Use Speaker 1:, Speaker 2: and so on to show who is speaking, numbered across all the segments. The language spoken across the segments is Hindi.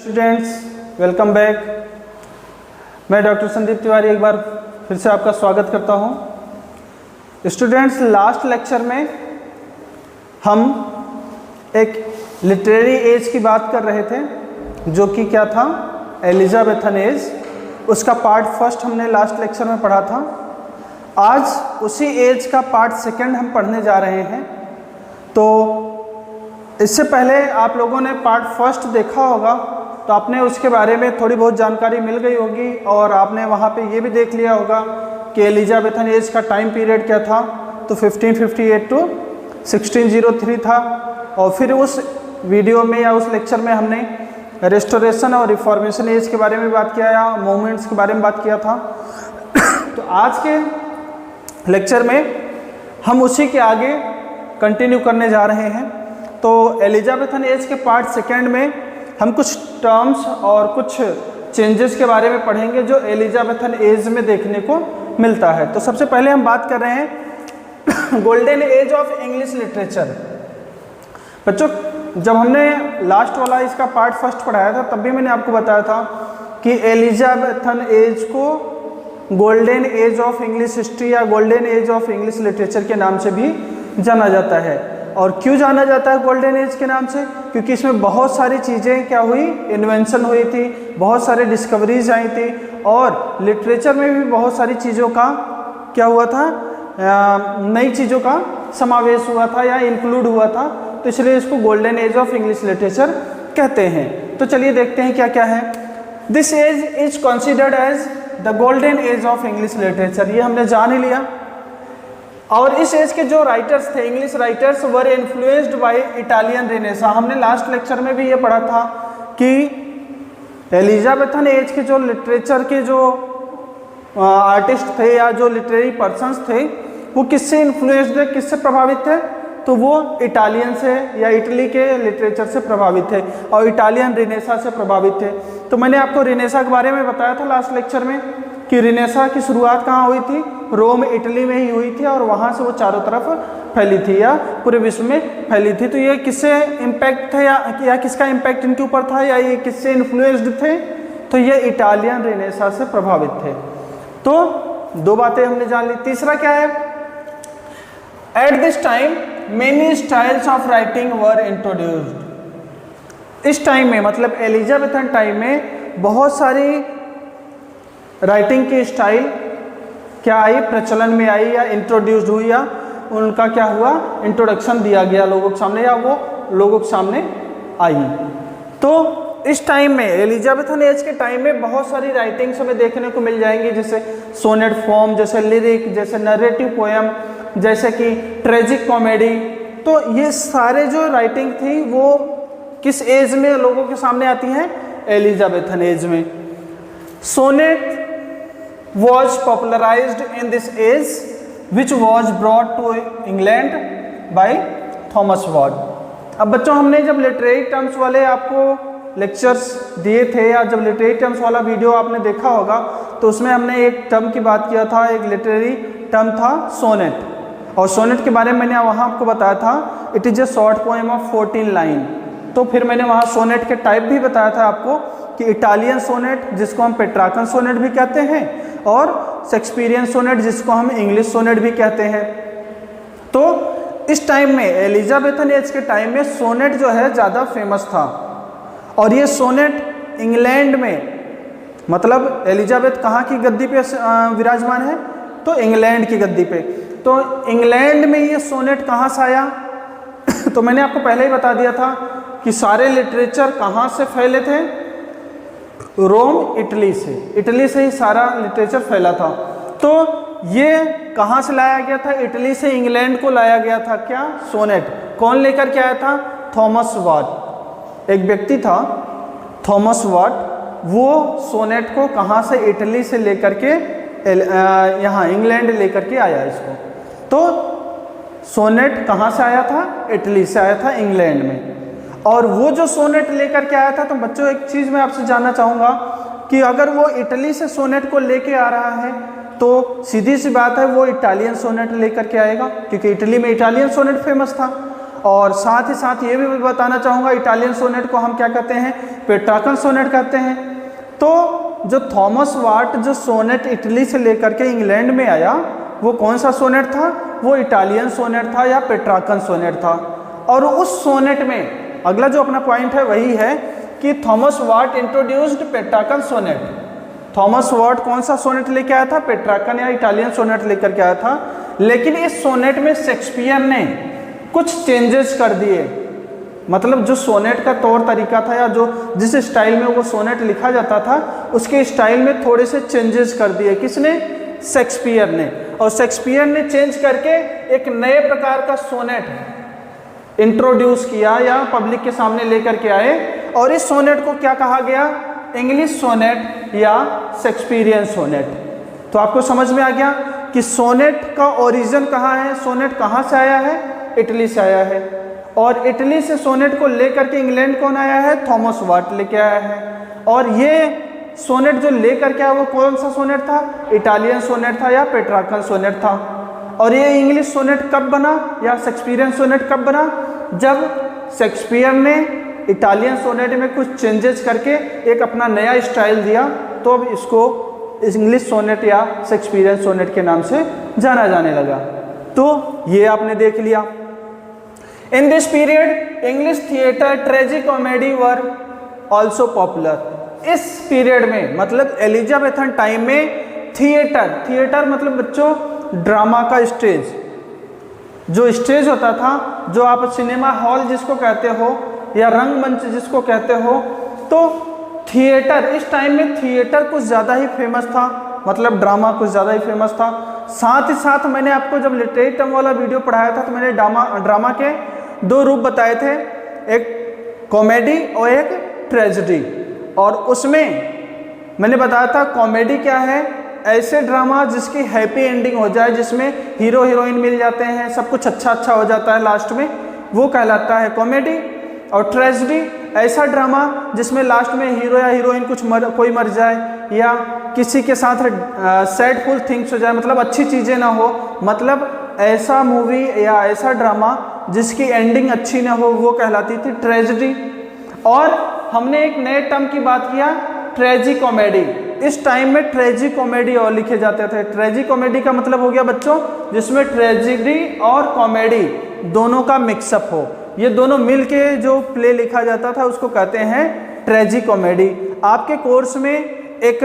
Speaker 1: Students, welcome back. मैं डॉक्टर संदीप तिवारी एक बार फिर से आपका स्वागत करता हूं। स्टूडेंट्स, लास्ट लेक्चर में हम एक लिटरेरी एज की बात कर रहे थे, जो कि क्या था, एलिजाबेथन एज। उसका पार्ट फर्स्ट हमने लास्ट लेक्चर में पढ़ा था। आज उसी एज का पार्ट सेकंड हम पढ़ने जा रहे हैं। तो इससे पहले आप लोगों ने पार्ट फर्स्ट देखा होगा, तो आपने उसके बारे में थोड़ी बहुत जानकारी मिल गई होगी और आपने वहाँ पे ये भी देख लिया होगा कि एलिजाबेथन एज का टाइम पीरियड क्या था। तो 1558 टू 1603 था। और फिर उस वीडियो में या उस लेक्चर में हमने रेस्टोरेशन और रिफॉर्मेशन एज के बारे में बात किया या मूवमेंट्स के बारे में बात किया था। तो आज के लेक्चर में हम उसी के आगे कंटिन्यू करने जा रहे हैं। तो एलिजाबेथन एज के पार्ट सेकेंड में हम कुछ टर्म्स और कुछ चेंजेस के बारे में पढ़ेंगे जो एलिजाबेथन एज में देखने को मिलता है। तो सबसे पहले हम बात कर रहे हैं golden age of English literature. बच्चों, जब हमने लास्ट वाला इसका पार्ट फर्स्ट पढ़ाया था, तब भी मैंने आपको बताया था कि एलिजाबेथन एज को golden age of English history या golden age of English literature के नाम से भी जाना जाता है। और क्यों जाना जाता है गोल्डन एज के नाम से? क्योंकि इसमें बहुत सारी चीज़ें क्या हुई, इन्वेंशन हुई थी, बहुत सारी डिस्कवरीज आई थी और लिटरेचर में भी बहुत सारी चीज़ों का क्या हुआ था, नई चीज़ों का समावेश हुआ था या इंक्लूड हुआ था। तो इसलिए इसको golden age of English literature कहते हैं। तो चलिए देखते हैं क्या क्या है। This age is considered as the golden age of English literature. ये हमने जान ही लिया। और इस एज के जो राइटर्स थे, English writers, were influenced by Italian Renaissance. हमने लास्ट लेक्चर में भी ये पढ़ा था कि एलिजाबेथन एज के जो लिटरेचर के जो आर्टिस्ट थे या जो लिटरेरी पर्सन्स थे, वो किससे इन्फ्लुएंस्ड थे, किससे प्रभावित थे? तो वो इटालियन से या इटली के लिटरेचर से प्रभावित थे और इटालियन रेनेसा से प्रभावित थे। तो मैंने आपको रेनेसा के बारे में बताया था लास्ट लेक्चर में कि रेनेसा की शुरुआत कहाँ हुई थी? रोम, इटली में ही हुई थी और वहाँ से वो चारों तरफ फैली थी या पूरे विश्व में फैली थी। तो ये किससे इम्पैक्ट थे या किसका इम्पैक्ट इनके ऊपर था या ये किससे इन्फ्लुएंस्ड थे? तो ये इटालियन रेनेसा से प्रभावित थे। तो दो बातें हमने जान ली। तीसरा क्या है? At this time many styles of writing were introduced. इस टाइम में मतलब एलिजाबेथन टाइम में बहुत सारी राइटिंग की स्टाइल क्या आई, प्रचलन में आई या इंट्रोड्यूस्ड हुई या उनका क्या हुआ, इंट्रोडक्शन दिया गया लोगों के सामने या वो लोगों के सामने आई। तो इस टाइम में एलिजाबेथन एज के टाइम में बहुत सारी राइटिंग्स हमें देखने को मिल जाएंगी, जैसे सोनेट फॉर्म, जैसे लिरिक, जैसे नरेटिव पोएम, जैसे कि ट्रेजिक कॉमेडी। तो ये सारे जो राइटिंग थी वो किस एज में लोगों के सामने आती हैं? एलिजाबेथन एज में। Sonnet was popularized in this age, which was brought to England by Thomas Ward। अब बच्चों, हमने जब लिटरेरी टर्म्स वाले आपको लेक्चर्स दिए थे या जब लिटरेरी टर्म्स वाला वीडियो आपने देखा होगा, तो उसमें हमने एक टर्म की बात किया था, एक लिटरेरी टर्म था सोनेट। और सोनेट के बारे में मैंने वहाँ आपको बताया था, it is a short poem of 14 line. तो फिर मैंने वहाँ सोनेट के टाइप भी बताया था आपको कि इटालियन सोनेट, जिसको हम पेट्रार्कन सोनेट भी कहते हैं, और शेक्सपियरियन सोनेट, जिसको हम इंग्लिश सोनेट भी कहते हैं। तो इस टाइम में एलिजाबेथन एज के टाइम में सोनेट जो है ज़्यादा फेमस था। और ये सोनेट इंग्लैंड में, मतलब एलिजाबेथ कहाँ की गद्दी पे विराजमान है? तो इंग्लैंड की गद्दी पे। तो इंग्लैंड में ये सोनेट कहाँ से आया? तो मैंने आपको पहले ही बता दिया था कि सारे लिटरेचर कहाँ से फैले थे? रोम, इटली से। इटली से ही सारा लिटरेचर फैला था। तो ये कहाँ से लाया गया था? इटली से इंग्लैंड को लाया गया था। क्या? सोनेट। कौन लेकर के आया था? थॉमस वाट। एक व्यक्ति था थॉमस वाट, वो सोनेट को कहाँ से? इटली से लेकर के यहाँ इंग्लैंड लेकर के आया इसको। तो सोनेट कहाँ से आया था? इटली से आया था, इंग्लैंड में। और वो जो सोनेट लेकर के आया था, तो बच्चों एक चीज़ मैं आपसे जानना चाहूँगा कि अगर वो इटली से सोनेट को लेके आ रहा है तो सीधी सी बात है वो इटालियन सोनेट लेकर के आएगा, क्योंकि इटली में इटालियन सोनेट फेमस था। और साथ ही साथ ये भी बताना चाहूँगा इटालियन सोनेट को हम क्या कहते हैं, पेट्रार्कन सोनेट कहते हैं। तो जो थॉमस वाट जो सोनेट इटली से लेकर के इंग्लैंड में आया वो कौन सा सोनेट था, वो इटालियन सोनेट था या पेट्रार्कन सोनेट था। और उस सोनेट में अगला जो अपना पॉइंट है वही है कि थॉमस वाट इंट्रोड्यूस्ड पेट्रार्कन सोनेट। थॉमस वाट कौन सा सोनेट लेके आया था, पेट्रार्कन या इटालियन सोनेट लेकर के आया था। लेकिन इस सोनेट में शेक्सपियर ने कुछ चेंजेस कर दिए, मतलब जो सोनेट का तौर तरीका था या जो जिस स्टाइल में वो सोनेट लिखा जाता था उसके स्टाइल में थोड़े से चेंजेस कर दिए। किसने, शेक्सपियर ने। और शेक्सपियर ने चेंज करके एक नए प्रकार का सोनेट इंट्रोड्यूस किया या पब्लिक के सामने लेकर के आए, और इस सोनेट को क्या कहा गया, इंग्लिश सोनेट या शेक्सपियरियन सोनेट। तो आपको समझ में आ गया कि सोनेट का ओरिजिन कहाँ है, सोनेट कहाँ से आया है, इटली से आया है। और इटली से सोनेट को लेकर के इंग्लैंड कौन आया है, थॉमस वाट लेके आया है। और ये सोनेट जो लेकर के आया वो कौन सा सोनेट था, इटालियन सोनेट था या पेट्रार्कन सोनेट था। और ये इंग्लिश सोनेट कब बना या शेक्सपियरियन सोनेट कब बना, जब शेक्सपियर ने इटालियन सोनेट में कुछ चेंजेस करके एक अपना नया स्टाइल दिया, तो अब इसको इंग्लिश सोनेट या शेक्सपियरियन सोनेट के नाम से जाना जाने लगा। तो ये आपने देख लिया। In this period English theatre ट्रेजी comedy were also popular. इस पीरियड में मतलब एलिजाबेथन टाइम में थिएटर मतलब बच्चों ड्रामा का स्टेज, जो स्टेज होता था, जो आप सिनेमा हॉल जिसको कहते हो या रंगमंच जिसको कहते हो, तो थिएटर इस टाइम में थिएटर कुछ ज़्यादा ही फेमस था, मतलब ड्रामा कुछ ज़्यादा ही फेमस था। साथ ही साथ मैंने आपको जब लिटरेरी टर्म वाला वीडियो पढ़ाया था तो मैंने ड्रामा के दो रूप बताए थे, एक कॉमेडी और एक ट्रेजेडी। और उसमें मैंने बताया था कॉमेडी क्या है, ऐसे ड्रामा जिसकी हैप्पी एंडिंग हो जाए, जिसमें हीरो हीरोइन मिल जाते हैं, सब कुछ अच्छा हो जाता है लास्ट में, वो कहलाता है कॉमेडी। और ट्रेजेडी ऐसा ड्रामा जिसमें लास्ट में हीरो या हीरोइन कोई मर जाए या किसी के साथ सैडफुल थिंग्स हो जाए, मतलब अच्छी चीज़ें ना हो, मतलब ऐसा मूवी या ऐसा ड्रामा जिसकी एंडिंग अच्छी ना हो, वो कहलाती थी ट्रेजेडी। और हमने एक नए टर्म की बात किया, ट्रेजी कॉमेडी। इस टाइम में ट्रेजी कॉमेडी और लिखे जाते थे। ट्रेजी कॉमेडी का मतलब हो गया बच्चों जिसमें ट्रेजेडी और कॉमेडी दोनों का मिक्सअप हो, ये दोनों मिल के जो प्ले लिखा जाता था उसको कहते हैं ट्रेजी कॉमेडी। आपके कोर्स में एक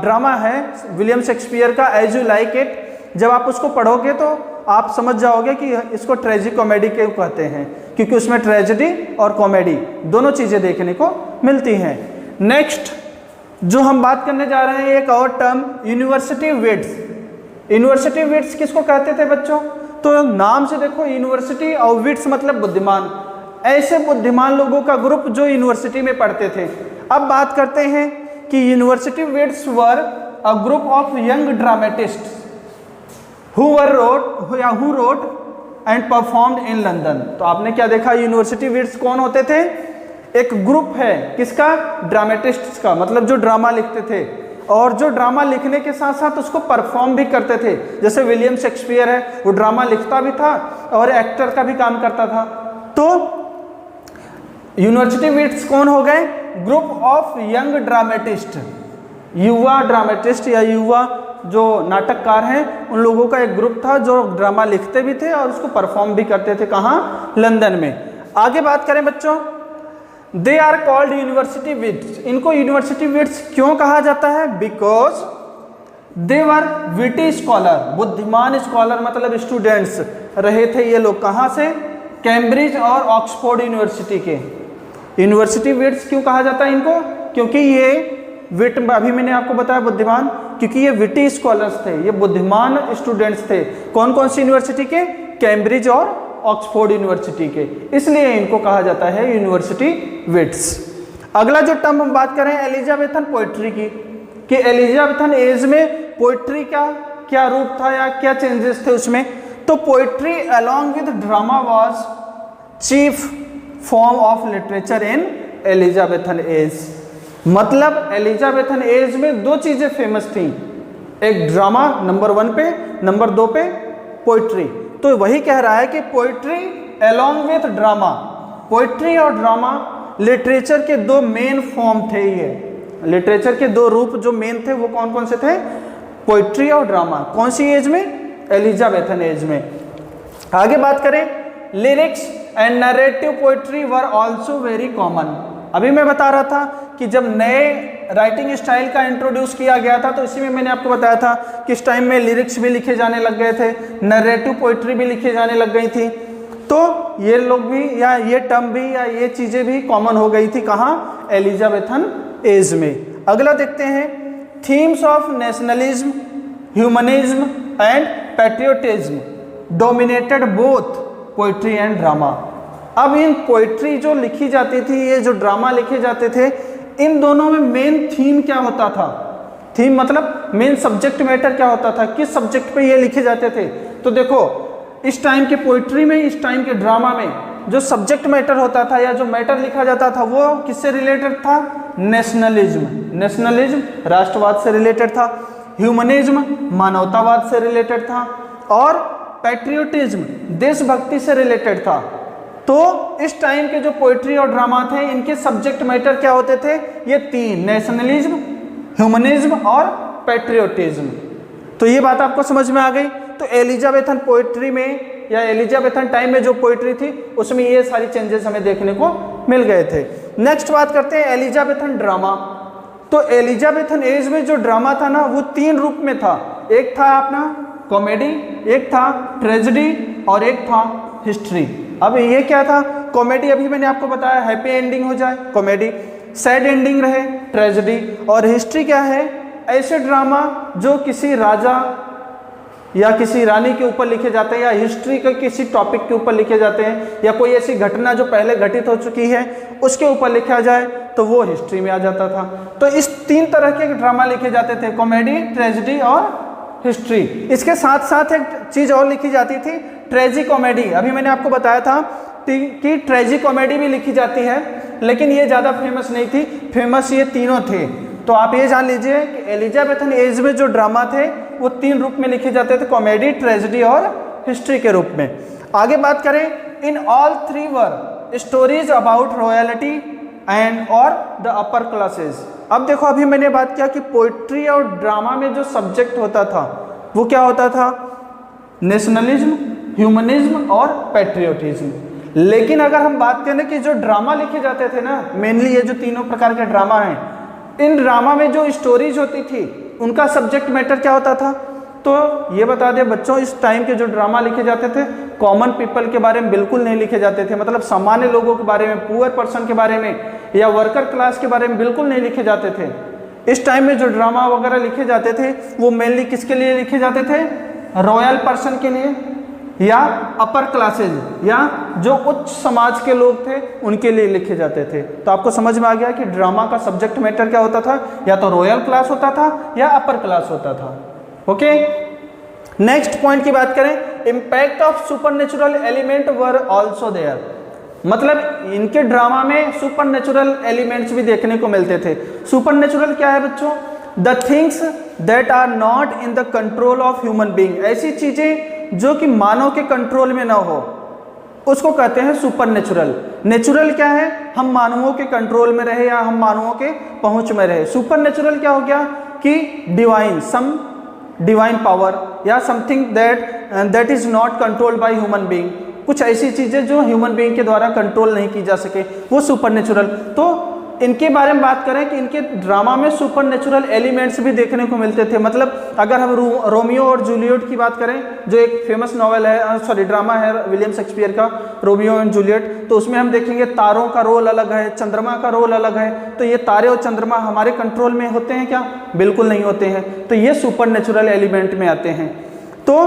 Speaker 1: ड्रामा है विलियम शेक्सपियर का एज यू लाइक इट, जब आप उसको पढ़ोगे तो आप समझ जाओगे कि इसको ट्रेजी कॉमेडी क्यों कहते हैं, क्योंकि उसमें ट्रेजेडी और कॉमेडी दोनों चीज़ें देखने को मिलती हैं। नेक्स्ट जो हम बात करने जा रहे हैं एक और term, university wits. University wits किसको कहते थे बच्चों, तो नाम से देखो यूनिवर्सिटी और विट्स मतलब बुद्धिमान, ऐसे बुद्धिमान लोगों का ग्रुप जो यूनिवर्सिटी में पढ़ते थे। अब बात करते हैं कि university wits were a group of young dramatist who wrote and performed in London। तो आपने क्या देखा, यूनिवर्सिटी विट्स कौन होते थे, एक ग्रुप है किसका, ड्रामेटिस्ट्स का, मतलब जो ड्रामा लिखते थे और जो ड्रामा लिखने के साथ साथ उसको परफॉर्म भी करते थे। जैसे विलियम शेक्सपियर है, वो ड्रामा लिखता भी था और एक्टर का भी काम करता था। तो यूनिवर्सिटी विट्स कौन हो गए, ग्रुप ऑफ यंग ड्रामेटिस्ट, युवा ड्रामेटिस्ट या युवा जो नाटककार हैं उन लोगों का एक ग्रुप था जो ड्रामा लिखते भी थे और उसको परफॉर्म भी करते थे। कहाँ, लंदन में। आगे बात करें बच्चों, they are called university wits. इनको यूनिवर्सिटी विट्स क्यों कहा जाता है, because they were witty scholar, बुद्धिमान स्कॉलर मतलब स्टूडेंट्स रहे थे ये लोग। कहाँ से, कैम्ब्रिज और ऑक्सफोर्ड यूनिवर्सिटी के। यूनिवर्सिटी विट्स क्यों कहा जाता है इनको, क्योंकि ये विट, अभी मैंने आपको बताया बुद्धिमान, क्योंकि ये विटी स्कॉलर्स थे, ये बुद्धिमान स्टूडेंट्स थे। कौन कौन सी यूनिवर्सिटी के, कैम्ब्रिज और ऑक्सफोर्ड यूनिवर्सिटी के, इसलिए इनको कहा जाता है यूनिवर्सिटी विट्स। अगला जो टर्म हम बात करें एलिजाबेथन पोइट्री की, कि एलिजाबेथन एज में पोइट्री का क्या रूप था या क्या चेंजेस थे उसमें। तो poetry along with drama was chief form of literature in Elizabethan age. मतलब एलिजाबेथन एज में दो चीज़ें फेमस थी, एक ड्रामा नंबर 1 पे, नंबर 2 पे पोइट्री। तो वही कह रहा है कि poetry along with drama, poetry और ड्रामा लिटरेचर के दो मेन फॉर्म थे। ये लिटरेचर के दो रूप जो मेन थे वो कौन कौन से थे? पोइट्री और ड्रामा। कौन सी एज में? एलिजाबेथन एज में। आगे बात करें, lyrics and narrative poetry were also very common. अभी मैं बता रहा था कि जब नए राइटिंग स्टाइल का इंट्रोड्यूस किया गया था तो इसी में मैंने आपको बताया था कि इस टाइम में लिरिक्स भी लिखे जाने लग गए थे, नरेटिव पोइट्री भी लिखे जाने लग गई थी। तो ये लोग भी या ये टर्म भी या ये चीज़ें भी कॉमन हो गई थी। कहाँ? एलिजाबेथन एज में। अगला देखते हैं, themes of nationalism, humanism and patriotism dominated both poetry and drama. अब इन पोइट्री जो लिखी जाती थी, ये जो ड्रामा लिखे जाते थे, इन दोनों में मेन थीम क्या होता था? थीम मतलब मेन सब्जेक्ट मैटर क्या होता था? किस सब्जेक्ट पे ये लिखे जाते थे? तो देखो, इस टाइम के पोइट्री में, इस टाइम के ड्रामा में जो सब्जेक्ट मैटर होता था या जो मैटर लिखा जाता था वो किससे रिलेटेड था? नेशनलिज्म। नेशनलिज्म राष्ट्रवाद से रिलेटेड था, ह्यूमनिज्म मानवतावाद से रिलेटेड था, और पैट्रियोटिज्म देशभक्ति से रिलेटेड था। तो इस टाइम के जो पोइट्री और ड्रामा थे, इनके सब्जेक्ट मैटर क्या होते थे? ये तीन, नेशनलिज्म, ह्यूमनिज्म और पैट्रियोटिज्म। तो ये बात आपको समझ में आ गई। तो एलिजाबेथन पोइट्री में या एलिजाबेथन टाइम में जो पोइट्री थी उसमें ये सारी चेंजेस हमें देखने को मिल गए थे। नेक्स्ट बात करते हैं एलिजाबेथन ड्रामा। तो एलिजाबेथन एज में जो ड्रामा था ना वो तीन रूप में था। एक था अपना कॉमेडी, एक था ट्रेजेडी और एक था हिस्ट्री। अब ये क्या था? कॉमेडी अभी मैंने आपको बताया हैप्पी एंडिंग हो जाए कॉमेडी, सैड एंडिंग रहे ट्रेजेडी, और हिस्ट्री क्या है? ऐसे ड्रामा जो किसी राजा या किसी रानी के ऊपर लिखे जाते हैं या हिस्ट्री के किसी टॉपिक के ऊपर लिखे जाते हैं या कोई ऐसी घटना जो पहले घटित हो चुकी है उसके ऊपर लिखा जाए तो वो हिस्ट्री में आ जाता था। तो इस तीन तरह के ड्रामा लिखे जाते थे, कॉमेडी, ट्रेजेडी और हिस्ट्री। इसके साथ साथ एक चीज़ और लिखी जाती थी, ट्रेजी कॉमेडी। अभी मैंने आपको बताया था कि ट्रेजी कॉमेडी भी लिखी जाती है, लेकिन ये ज़्यादा फेमस नहीं थी, फेमस ये तीनों थे। तो आप ये जान लीजिए कि एलिजाबेथन एज में जो ड्रामा थे वो तीन रूप में लिखे जाते थे, कॉमेडी, ट्रेजेडी और हिस्ट्री के रूप में। आगे बात करें, in all three were stories about royalty and और द अपर क्लासेस। अब देखो, अभी मैंने बात किया कि पोइट्री और ड्रामा में जो सब्जेक्ट होता था वो क्या होता था? नेशनलिज्म, ह्यूमनिज्म और पैट्रियोटिज्म। लेकिन अगर हम बात करें कि जो ड्रामा लिखे जाते थे ना, मेनली ये जो तीनों प्रकार के ड्रामा हैं, इन ड्रामा में जो स्टोरीज होती थी उनका सब्जेक्ट मैटर क्या होता था? तो ये बता दें बच्चों, इस टाइम के जो ड्रामा लिखे जाते थे कॉमन पीपल के बारे में बिल्कुल नहीं लिखे जाते थे, मतलब सामान्य लोगों के बारे में, पुअर पर्सन के बारे में या वर्कर क्लास के बारे में बिल्कुल नहीं लिखे जाते थे। इस टाइम में जो ड्रामा वगैरह लिखे जाते थे वो मेनली किसके लिए लिखे जाते थे? रॉयल पर्सन के लिए या अपर क्लासेज या जो उच्च समाज के लोग थे उनके लिए लिखे जाते थे। तो आपको समझ में आ गया कि ड्रामा का सब्जेक्ट मैटर क्या होता था? या तो रॉयल क्लास होता था या अपर क्लास होता था। ओके, नेक्स्ट पॉइंट की बात करें, impact of supernatural element were also there. मतलब इनके ड्रामा में सुपरनेचुरल एलिमेंट्स भी देखने को मिलते थे। सुपरनेचुरल क्या है बच्चों? The things that are not in the control of human being. ऐसी चीजें जो कि मानव के कंट्रोल में ना हो उसको कहते हैं सुपरनेचुरल। नेचुरल क्या है? हम मानवों के कंट्रोल में रहे या हम मानवों के पहुंच में रहे। सुपरनेचुरल क्या हो गया कि डिवाइन, सम डिवाइन पावर या something that is not controlled by human being. कुछ ऐसी चीजें जो ह्यूमन बीइंग के द्वारा कंट्रोल नहीं की जा सके, वो सुपरनेचुरल। तो इनके बारे में बात करें कि इनके ड्रामा में सुपरनेचुरल एलिमेंट्स भी देखने को मिलते थे। मतलब अगर हम रोमियो और जूलियट की बात करें, जो एक फेमस नॉवेल है, ड्रामा है विलियम शेक्सपियर का रोमियो एंड जूलियट, तो उसमें हम देखेंगे तारों का रोल अलग है, चंद्रमा का रोल अलग है। तो ये तारे और चंद्रमा हमारे कंट्रोल में होते हैं क्या? बिल्कुल नहीं होते हैं। तो ये सुपरनेचुरल एलिमेंट में आते हैं। तो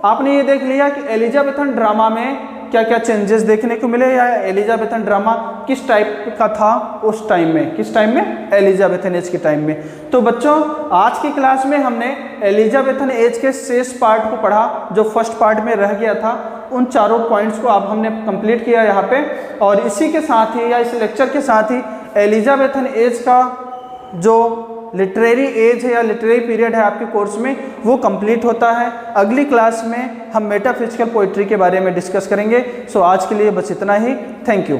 Speaker 1: आपने ये देख लिया कि एलिजाबेथन ड्रामा में क्या क्या चेंजेस देखने को मिले या एलिजाबेथन ड्रामा किस टाइप का था उस टाइम में, किस टाइम में? एलिजाबेथन एज के टाइम में। तो बच्चों, आज की क्लास में हमने एलिजाबेथन एज के शेष पार्ट को पढ़ा, जो फर्स्ट पार्ट में रह गया था। उन चारों पॉइंट्स को अब हमने कंप्लीट किया यहाँ पे, और इसी के साथ ही या इस लेक्चर के साथ ही एलिजाबेथन एज का जो लिटरेरी एज है या लिटरेरी पीरियड है आपके कोर्स में वो कंप्लीट होता है। अगली क्लास में हम मेटाफिजिकल पोइट्री के बारे में डिस्कस करेंगे। सो आज के लिए बस इतना ही। Thank you.